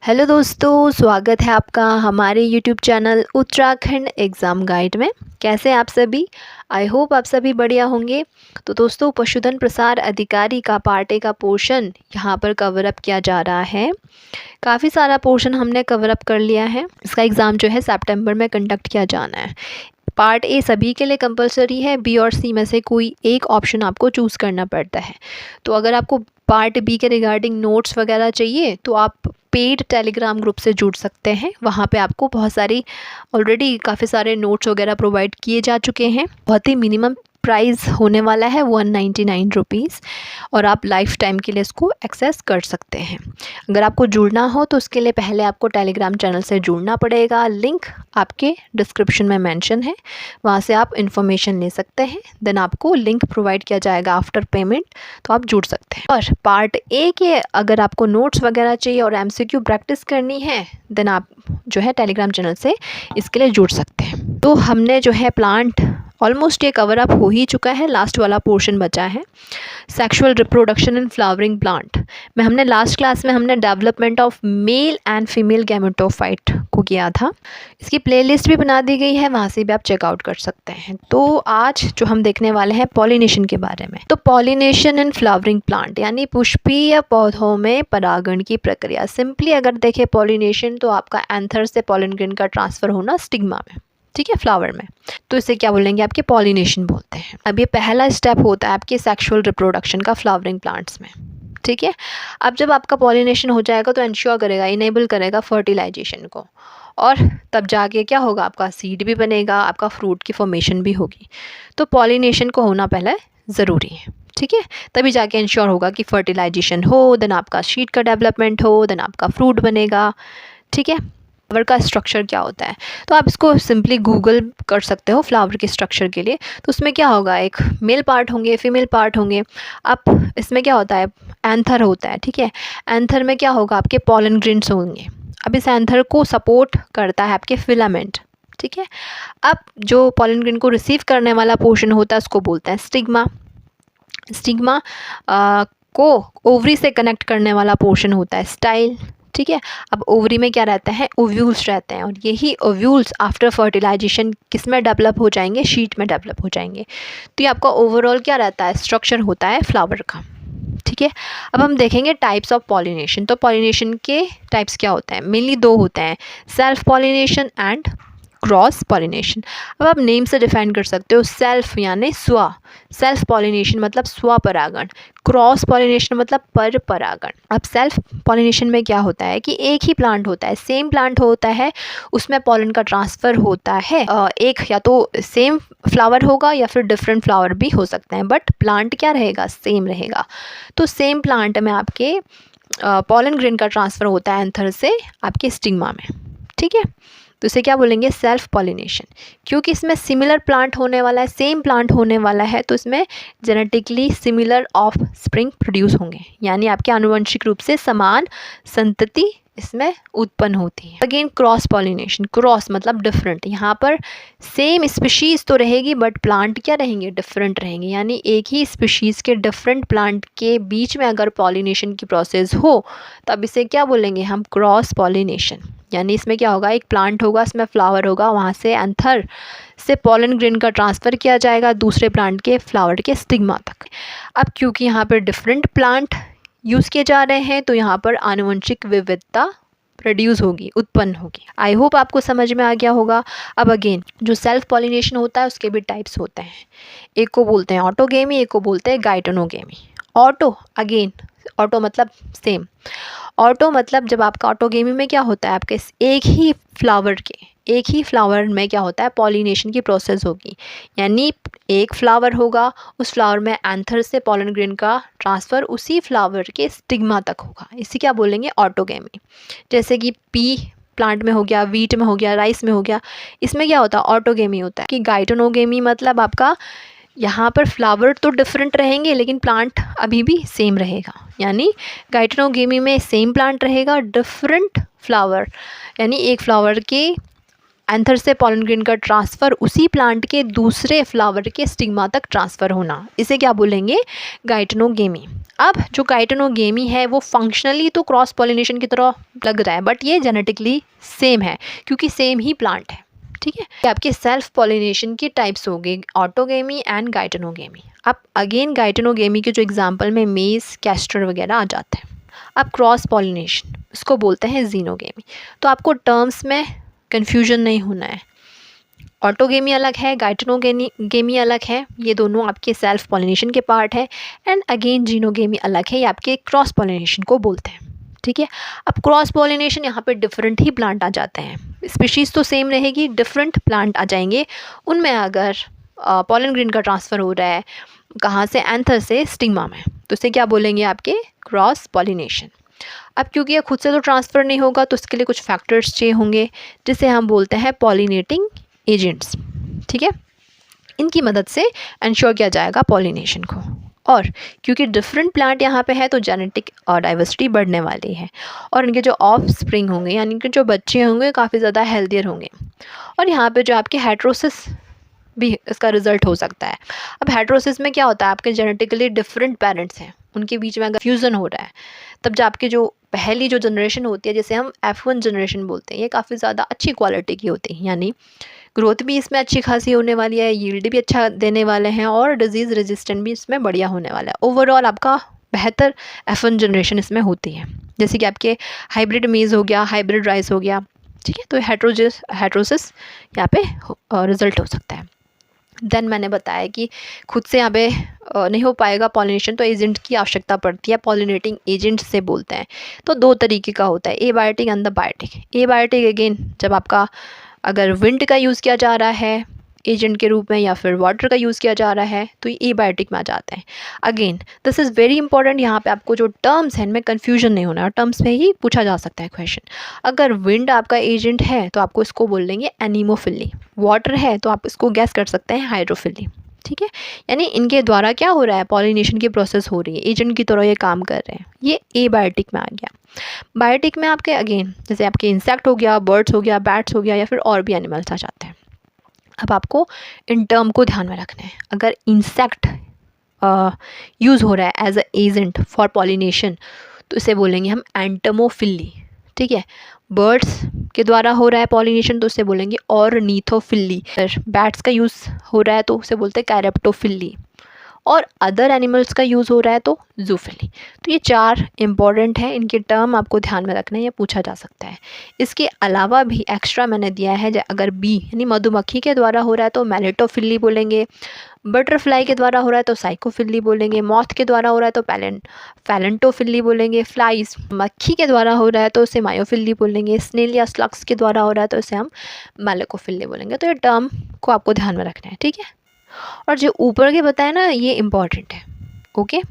Hello दोस्तों, स्वागत है आपका हमारे YouTube channel Uttarakhand exam guide में। कैसे हैं आप सभी? आई होप आप सभी बढ़िया होंगे। तो दोस्तों, पशुधन प्रसार अधिकारी का पार्ट ए का पोर्शन यहाँ पर कवर अप किया जा रहा है। काफ़ी सारा पोर्शन हमने कवर अप कर लिया है। इसका एग्ज़ाम जो है सितंबर में कंडक्ट किया जाना है। पार्ट ए सभी के लिए कंपलसरी है। बी और सी में से कोई एक ऑप्शन आपको चूज़ करना पड़ता है। तो अगर आपको पार्ट बी के रिगार्डिंग नोट्स वगैरह चाहिए तो आप पेड टेलीग्राम ग्रुप से जुड़ सकते हैं। वहाँ पे आपको बहुत सारी ऑलरेडी काफ़ी सारे नोट्स वगैरह प्रोवाइड किए जा चुके हैं। बहुत ही मिनिमम प्राइस होने वाला है 199 रुपीज़ और आप लाइफ टाइम के लिए इसको एक्सेस कर सकते हैं। अगर आपको जुड़ना हो तो उसके लिए पहले आपको टेलीग्राम चैनल से जुड़ना पड़ेगा। लिंक आपके डिस्क्रिप्शन में मेंशन है, वहाँ से आप इन्फॉर्मेशन ले सकते हैं। देन आपको लिंक प्रोवाइड किया जाएगा आफ्टर पेमेंट, तो आप जुड़ सकते हैं। और पार्ट ए के अगर आपको नोट्स वगैरह चाहिए और एमसीक्यू प्रैक्टिस करनी है देन आप जो है टेलीग्राम चैनल से इसके लिए जुड़ सकते हैं। तो हमने जो है प्लांट ऑलमोस्ट ये कवर अप हो ही चुका है। लास्ट वाला पोर्शन बचा है sexual reproduction in flowering plant में। हमने लास्ट क्लास में हमने development of male and female gametophyte को किया था। इसकी प्लेलिस्ट भी बना दी गई है, वहाँ से भी आप चेकआउट कर सकते हैं। तो आज जो हम देखने वाले हैं पॉलिनेशन के बारे में। तो पॉलिनेशन इन फ्लावरिंग प्लांट यानी पुष्पीय पौधों में परागण की प्रक्रिया। सिंपली अगर देखें पॉलिनेशन तो आपका एंथर से पॉलन ग्रेन का ट्रांसफ़र होना स्टिग्मा में, ठीक है, फ्लावर में। तो इसे क्या बोलेंगे? आपके पॉलिनेशन बोलते हैं। अब ये पहला स्टेप होता है आपके सेक्सुअल रिप्रोडक्शन का फ्लावरिंग प्लांट्स में, ठीक है। अब जब आपका पॉलिनेशन हो जाएगा तो इंश्योर करेगा, इनेबल करेगा फर्टिलाइजेशन को, और तब जाके क्या होगा, आपका सीड भी बनेगा, आपका फ्रूट की फॉर्मेशन भी होगी। तो पॉलिनेशन को होना पहले ज़रूरी है, ठीक है। तभी जाके इंश्योर होगा कि फर्टिलाइजेशन हो, देन आपका सीड का डेवलपमेंट हो, देन आपका फ्रूट बनेगा, ठीक है। फ्लावर का स्ट्रक्चर क्या होता है तो आप इसको सिंपली गूगल कर सकते हो फ्लावर के स्ट्रक्चर के लिए। तो उसमें क्या होगा, एक मेल पार्ट होंगे, फीमेल पार्ट होंगे। अब इसमें क्या होता है, एंथर होता है, ठीक है। एंथर में क्या होगा, आपके पॉलन ग्रेन्स होंगे। अब इस एंथर को सपोर्ट करता है आपके फिलामेंट, ठीक है। अब जो पॉलन ग्रेन को रिसीव करने वाला पोर्शन होता है उसको बोलते हैं स्टिग्मा। स्टिग्मा को ओवरी से कनेक्ट करने वाला पोर्शन होता है स्टाइल, ठीक है। अब ओवरी में क्या रहता है, ओव्यूल्स रहते हैं, और यही ओव्यूल्स आफ्टर फर्टिलाइजेशन किस में डेवलप हो जाएंगे, शीट में डेवलप हो जाएंगे। तो ये आपका ओवरऑल क्या रहता है, स्ट्रक्चर होता है फ्लावर का, ठीक है। अब हम देखेंगे टाइप्स ऑफ पॉलिनेशन। तो पॉलिनेशन के टाइप्स क्या होते हैं, मेनली दो होते हैं, self pollination and cross pollination. अब आप नेम से डिफाइन कर सकते हो, सेल्फ यानी स्व, सेल्फ पॉलिनेशन मतलब स्व परागण, क्रॉस पॉलिनेशन मतलब पर परागण। अब सेल्फ पॉलिनेशन में क्या होता है कि एक ही प्लांट होता है, सेम प्लांट होता है, उसमें पॉलन का ट्रांसफ़र होता है। एक या तो सेम फ्लावर होगा या फिर डिफरेंट फ्लावर भी हो सकते हैं, बट प्लांट क्या रहेगा, सेम रहेगा। तो सेम प्लांट में आपके पॉलन ग्रेन का ट्रांसफ़र होता है एंथर से आपके स्टिग्मा में, ठीक है। तो इसे क्या बोलेंगे, सेल्फ पॉलिनेशन। क्योंकि इसमें सिमिलर प्लांट होने वाला है, सेम प्लांट होने वाला है, तो इसमें genetically similar of spring produce होंगे, यानी आपके आनुवंशिक रूप से समान संतति इसमें उत्पन्न होती है। अगेन क्रॉस पॉलिनेशन, क्रॉस मतलब डिफरेंट। यहाँ पर सेम स्पीशीज़ तो रहेगी बट प्लांट क्या रहेंगे, डिफरेंट रहेंगे। यानी एक ही स्पीशीज़ के डिफरेंट प्लांट के बीच में अगर पॉलिनेशन की प्रोसेस हो तब इसे क्या बोलेंगे हम, क्रॉस पॉलिनेशन। यानी इसमें क्या होगा, एक प्लांट होगा, इसमें फ्लावर होगा, वहाँ से एंथर से पॉलन ग्रेन का ट्रांसफ़र किया जाएगा दूसरे प्लांट के फ्लावर के स्टिग्मा तक। अब क्योंकि यहाँ पर डिफरेंट प्लांट यूज़ किए जा रहे हैं तो यहाँ पर आनुवंशिक विविधता प्रोड्यूस होगी, उत्पन्न होगी। आई होप आपको समझ में आ गया होगा। अब अगेन जो सेल्फ पॉलिनेशन होता है उसके भी टाइप्स होते हैं। एक को बोलते हैं ऑटोगेमी, एक को बोलते हैं गाइटोनोगेमी। ऑटो, अगेन ऑटो मतलब सेम। ऑटो मतलब जब आपका ऑटोगेमी में क्या होता है, आपके एक ही फ्लावर में क्या होता है, पॉलिनेशन की प्रोसेस होगी। यानी एक फ्लावर होगा, उस फ्लावर में एंथर से पॉलन ग्रेन का ट्रांसफ़र उसी फ्लावर के स्टिग्मा तक होगा। इसी क्या बोलेंगे, ऑटोगेमी। जैसे कि पी प्लांट में हो गया, वीट में हो गया, राइस में हो गया, इसमें क्या होता है, ऑटोगेमी होता है। कि गाइटोनोगेमी मतलब आपका यहाँ पर फ्लावर तो डिफरेंट रहेंगे लेकिन प्लांट अभी भी सेम रहेगा। यानी गाइटोनोगेमी में सेम प्लांट रहेगा, डिफरेंट फ्लावर, यानी एक फ्लावर के एंथर से पॉलन ग्रेन का ट्रांसफ़र उसी प्लांट के दूसरे फ्लावर के स्टिग्मा तक ट्रांसफ़र होना, इसे क्या बोलेंगे? गाइटनोगेमी। अब जो गाइटनोगेमी है वो फंक्शनली तो क्रॉस पॉलिनेशन की तरह लग रहा है, बट ये जेनेटिकली सेम है क्योंकि सेम ही प्लांट है। ठीक है, ये आपके सेल्फ पॉलिनेशन की टाइप्स हो गई, ऑटोगेमी एंड गाइटनोगेमी। अब अगेन गाइटनोगेमी के जो एग्जांपल में मेज, कैस्टर वगैरह आ जाते हैं। अब क्रॉस पॉलिनेशन, इसको बोलते हैं जीनोगेमी। तो आपको टर्म्स में कन्फ्यूजन नहीं होना है। ऑटोगेमी अलग है, गाइटनोगेमी अलग है, ये दोनों आपके सेल्फ पॉलिनेशन के पार्ट है। एंड अगेन जीनोगेमी अलग है, ये आपके क्रॉस पॉलिनेशन को बोलते हैं। ठीक है, अब क्रॉस पॉलिनेशन यहाँ पे डिफरेंट ही प्लांट आ जाते हैं, स्पीशीज़ तो सेम रहेगी, डिफरेंट प्लांट आ जाएंगे। उनमें अगर पॉलन ग्रेन का ट्रांसफ़र हो रहा है कहाँ से? एंथर से स्टिग्मा में, तो इसे क्या बोलेंगे? आपके क्रॉस पॉलिनेशन। अब क्योंकि ये खुद से तो ट्रांसफ़र नहीं होगा तो इसके लिए कुछ फैक्टर्स चाहिए होंगे जिसे हम बोलते हैं पॉलिनेटिंग एजेंट्स। ठीक है, इनकी मदद से इंश्योर किया जाएगा पॉलिनेशन को। और क्योंकि डिफरेंट प्लांट यहाँ पे है तो जेनेटिक डाइवर्सिटी बढ़ने वाली है और इनके जो ऑफ स्प्रिंग होंगे यानी कि जो बच्चे होंगे काफ़ी ज़्यादा हेल्दियर होंगे। और यहाँ पे जो आपके हेट्रोसिस भी इसका रिजल्ट हो सकता है। अब हेट्रोसिस में क्या होता है? आपके जेनेटिकली डिफरेंट पेरेंट्स हैं, उनके बीच में अगर फ्यूज़न हो रहा है तब जो आपकी जो पहली जो जनरेशन होती है जिसे हम F1 जनरेशन बोलते हैं, ये काफ़ी ज़्यादा अच्छी क्वालिटी की होती है, यानी ग्रोथ भी इसमें अच्छी खासी होने वाली है, यील्ड भी अच्छा देने वाले हैं और डिजीज़ रेजिस्टेंट भी इसमें बढ़िया होने वाला है। ओवरऑल आपका बेहतर F1 जनरेशन इसमें होती है, जैसे कि आपके हाइब्रिड मेज़ हो गया, हाइब्रिड राइस हो गया। ठीक है, तो हेट्रोसिस यहाँ पे रिजल्ट हो सकता है। देन मैंने बताया कि खुद से यहाँ पे नहीं हो पाएगा पॉलिनेशन, तो एजेंट की आवश्यकता पड़ती है, पॉलिनेटिंग एजेंट से बोलते हैं। तो दो तरीके का होता है, abiotic and the biotic. Abiotic again जब आपका अगर विंड का यूज़ किया जा रहा है एजेंट के रूप में या फिर वाटर का यूज़ किया जा रहा है तो ये एबायोटिक में आ जाते हैं। Again this is very important, यहाँ पे आपको जो टर्म्स हैं इनमें कन्फ्यूजन नहीं होना है और टर्म्स पे ही पूछा जा सकता है क्वेश्चन। अगर विंड आपका एजेंट है तो आपको इसको बोल देंगे एनीमोफिली, वाटर है तो आप इसको गैस कर सकते हैं हाइड्रोफिली। ठीक है, यानी इनके द्वारा क्या हो रहा है? पॉलिनेशन की प्रोसेस हो रही है, एजेंट की तरह ये काम कर रहे हैं। ये एबायोटिक में आ गया। बायोटिक में आपके अगेन जैसे आपके इंसेक्ट हो गया, बर्ड्स हो गया, बैट्स हो गया या फिर और भी एनिमल्स आ जाते हैं। अब आपको इन टर्म को ध्यान में रखना है। अगर इंसेक्ट यूज़ हो रहा है as a agent for pollination तो इसे बोलेंगे हम एंटमोफिली। ठीक है, बर्ड्स के द्वारा हो रहा है पॉलिनेशन तो उसे बोलेंगे ऑर्निथोफिली। बैट्स का यूज़ हो रहा है तो उसे बोलते हैं कैरेप्टोफिली, और अदर एनिमल्स का यूज़ हो रहा है तो जूफिली। तो ये चार इंपॉर्टेंट है, इनके टर्म आपको ध्यान में रखना है, ये पूछा जा सकता है। इसके अलावा भी एक्स्ट्रा मैंने दिया है, अगर बी यानी मधुमक्खी के द्वारा हो रहा है तो मेलेटोफिली बोलेंगे, बटरफ्लाई के द्वारा हो रहा है तो साइकोफिली बोलेंगे, मॉथ के द्वारा हो रहा है तो फैलेंटोफिली बोलेंगे, फ्लाइज मक्खी के द्वारा हो रहा है तो उसे मायोफिली बोलेंगे, स्नेल या स्लग्स के द्वारा हो रहा है तो उसे हम मेलेकोफिली बोलेंगे। तो ये टर्म को आपको ध्यान में रखना है। ठीक है, और जो ऊपर के बताए ना ये इम्पॉर्टेंट है। ओके।